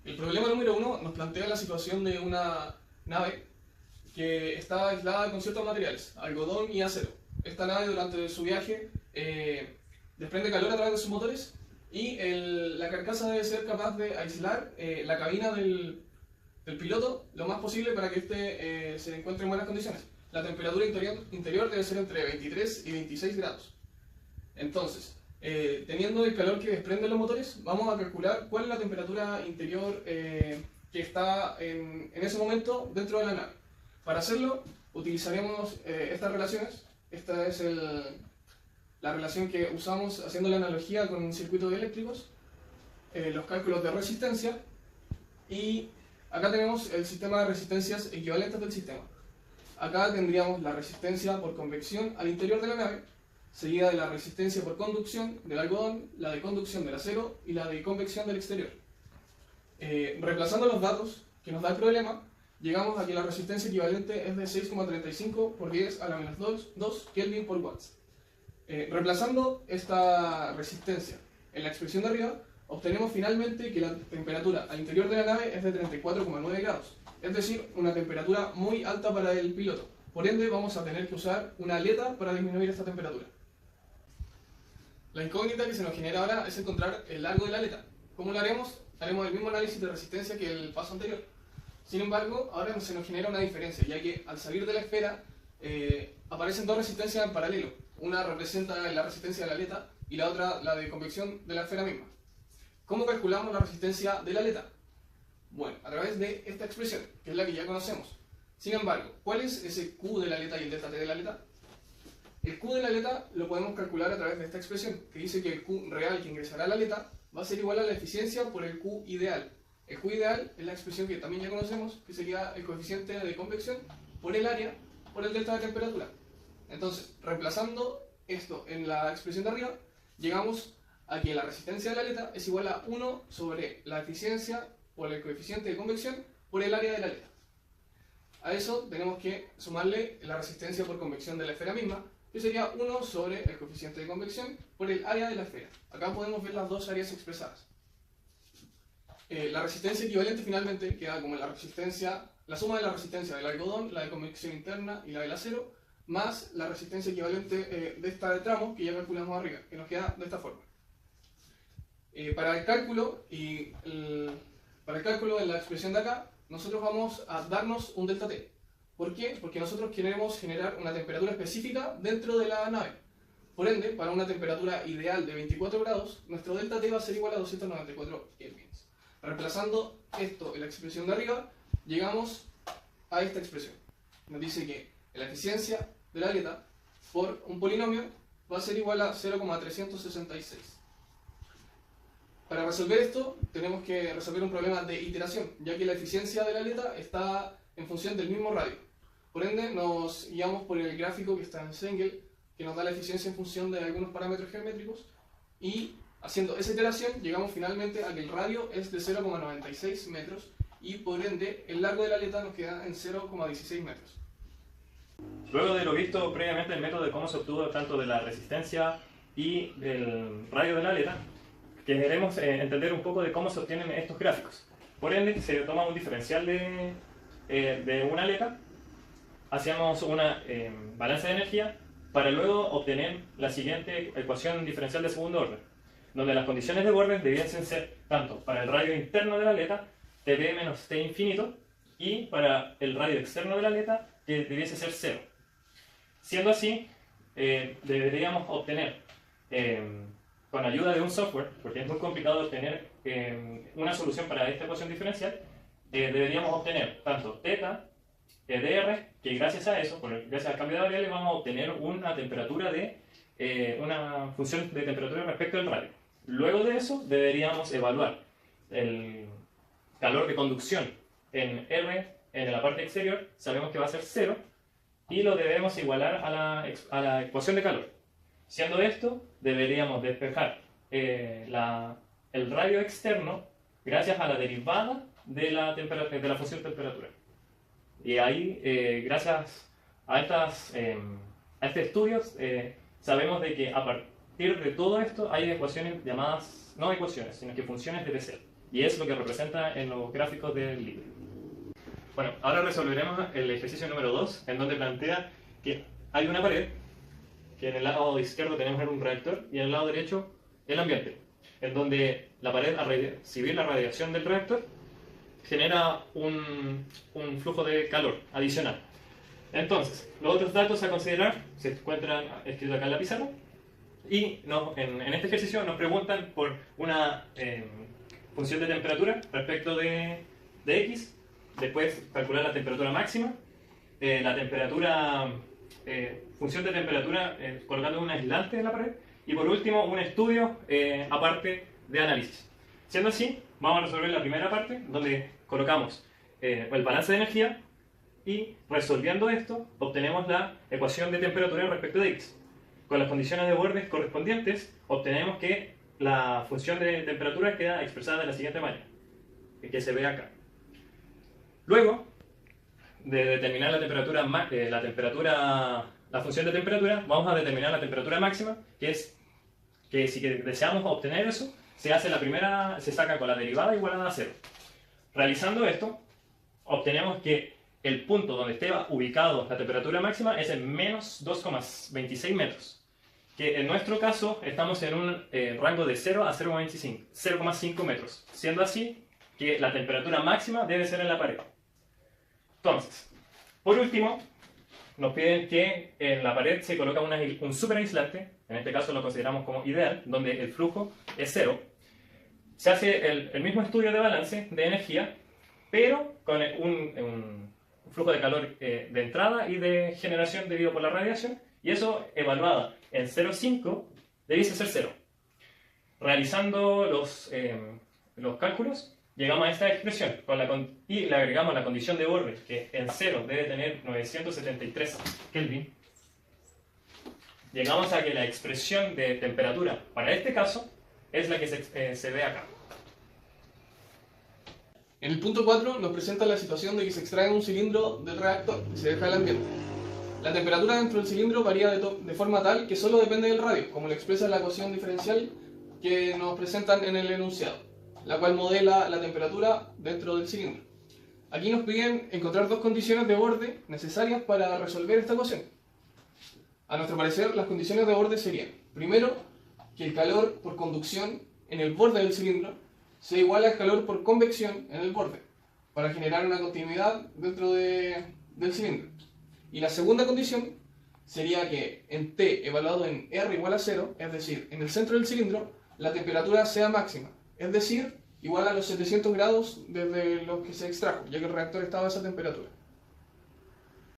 El problema número uno nos plantea la situación de una nave que está aislada con ciertos materiales, algodón y acero. Esta nave durante su viaje desprende calor a través de sus motores y la carcasa debe ser capaz de aislar la cabina del piloto lo más posible para que éste se encuentre en buenas condiciones. La temperatura interior debe ser entre 23 y 26 grados. Entonces, teniendo el calor que desprenden los motores, vamos a calcular cuál es la temperatura interior que está en ese momento dentro de la nave. Para hacerlo, utilizaremos estas relaciones. Esta es la relación que usamos haciendo la analogía con circuitos eléctricos, los cálculos de resistencia, y acá tenemos el sistema de resistencias equivalentes del sistema. Acá tendríamos la resistencia por convección al interior de la nave, seguida de la resistencia por conducción del algodón, la de conducción del acero y la de convección del exterior. Reemplazando los datos que nos da el problema, llegamos a que la resistencia equivalente es de 6,35 por 10 a la menos 2 Kelvin por watts. Reemplazando esta resistencia en la expresión de arriba, obtenemos finalmente que la temperatura al interior de la nave es de 34,9 grados, es decir, una temperatura muy alta para el piloto. Por ende, vamos a tener que usar una aleta para disminuir esta temperatura. La incógnita que se nos genera ahora es encontrar el largo de la aleta. ¿Cómo lo haremos? Haremos el mismo análisis de resistencia que el paso anterior. Sin embargo, ahora se nos genera una diferencia, ya que al salir de la esfera aparecen dos resistencias en paralelo. Una representa la resistencia de la aleta y la otra la de convección de la esfera misma. ¿Cómo calculamos la resistencia de la aleta? Bueno, a través de esta expresión, que es la que ya conocemos. Sin embargo, ¿cuál es ese Q de la aleta y el delta T de la aleta? El Q de la aleta lo podemos calcular a través de esta expresión, que dice que el Q real que ingresará a la aleta va a ser igual a la eficiencia por el Q ideal. El Q ideal es la expresión que también ya conocemos, que sería el coeficiente de convección por el área por el delta de temperatura. Entonces, reemplazando esto en la expresión de arriba, llegamos a que la resistencia de la aleta es igual a 1 sobre la eficiencia por el coeficiente de convección por el área de la aleta. A eso tenemos que sumarle la resistencia por convección de la esfera misma, que sería 1 sobre el coeficiente de convección por el área de la esfera. Acá podemos ver las dos áreas expresadas. La resistencia equivalente finalmente queda como la suma de la resistencia del algodón, la de convección interna y la del acero, más la resistencia equivalente de esta de tramo que ya calculamos arriba, que nos queda de esta forma. Para el cálculo en la expresión de acá, nosotros vamos a darnos un delta T. ¿Por qué? Porque nosotros queremos generar una temperatura específica dentro de la nave. Por ende, para una temperatura ideal de 24 grados, nuestro delta T va a ser igual a 294 kelvins. Reemplazando esto en la expresión de arriba, llegamos a esta expresión. Nos dice que la eficiencia de la aleta por un polinomio va a ser igual a 0,366. Para resolver esto, tenemos que resolver un problema de iteración, ya que la eficiencia de la aleta está en función del mismo radio. Por ende, nos guiamos por el gráfico que está en Sengel, que nos da la eficiencia en función de algunos parámetros geométricos, y haciendo esa iteración llegamos finalmente a que el radio es de 0,96 metros y por ende el largo de la aleta nos queda en 0,16 metros. Luego de lo visto previamente el método de cómo se obtuvo tanto de la resistencia y del radio de la aleta, queremos entender un poco de cómo se obtienen estos gráficos. Por ende, se toma un diferencial de una aleta, hacemos una balanza de energía para luego obtener la siguiente ecuación diferencial de segundo orden, donde las condiciones de borde debiesen ser tanto para el radio interno de la aleta, Tb menos T infinito, y para el radio externo de la aleta, que debiese ser 0. Siendo así, deberíamos obtener, con ayuda de un software, porque es muy complicado obtener una solución para esta ecuación diferencial, deberíamos obtener tanto θ, dr, que gracias a eso, gracias al cambio de variable, vamos a obtener una temperatura una función de temperatura respecto al radio. Luego de eso, deberíamos evaluar el calor de conducción en R en la parte exterior, sabemos que va a ser 0, y lo debemos igualar a la ecuación de calor. Siendo esto, deberíamos despejar el radio externo gracias a la derivada de la función temperatura. Y ahí, gracias a este estudio, sabemos de que a partir de todo esto hay ecuaciones llamadas, no ecuaciones, sino que funciones de Bessel. y es lo que representa en los gráficos del libro. Bueno, ahora resolveremos el ejercicio número 2, en donde plantea que hay una pared, que en el lado izquierdo tenemos un reactor y en el lado derecho el ambiente, en donde la pared, al recibir la radiación del reactor, genera un flujo de calor adicional. Entonces, los otros datos a considerar se encuentran escritos acá en la pizarra, y en este ejercicio nos preguntan por una función de temperatura respecto de x, después calcular la temperatura máxima, la temperatura, función de temperatura colocando un aislante en la pared, y por último un estudio aparte de análisis. Siendo así, vamos a resolver la primera parte, donde colocamos el balance de energía, y resolviendo esto obtenemos la ecuación de temperatura respecto de x. Con las condiciones de bordes correspondientes obtenemos que la función de temperatura queda expresada de la siguiente manera, que se ve acá. Luego de determinar la función de temperatura, vamos a determinar la temperatura máxima, que es que si deseamos obtener eso, se saca con la derivada igualada a 0. Realizando esto, obtenemos que el punto donde esté ubicado la temperatura máxima es en menos 2,26 metros, que en nuestro caso estamos en un rango de 0 a 0,5 metros, siendo así que la temperatura máxima debe ser en la pared. Entonces, por último, nos piden que en la pared se coloca un superaislante, en este caso lo consideramos como ideal, donde el flujo es 0. Se hace el mismo estudio de balance de energía, pero con un flujo de calor de entrada y de generación debido por la radiación, y eso evaluada en 0,5 debiese ser 0. Realizando los cálculos, llegamos a esta expresión y le agregamos la condición de borde, que en 0 debe tener 973 Kelvin. Llegamos a que la expresión de temperatura para este caso es la que se ve acá. En el punto 4 nos presenta la situación de que se extrae un cilindro del reactor y se deja al ambiente. La temperatura dentro del cilindro varía de forma tal que solo depende del radio, como lo expresa la ecuación diferencial que nos presentan en el enunciado, la cual modela la temperatura dentro del cilindro. Aquí nos piden encontrar dos condiciones de borde necesarias para resolver esta ecuación. A nuestro parecer, las condiciones de borde serían: primero, que el calor por conducción en el borde del cilindro sea igual al calor por convección en el borde, para generar una continuidad dentro del cilindro. Y la segunda condición sería que en T evaluado en R igual a 0, es decir, en el centro del cilindro, la temperatura sea máxima, es decir, igual a los 700 grados desde los que se extrajo, ya que el reactor estaba a esa temperatura.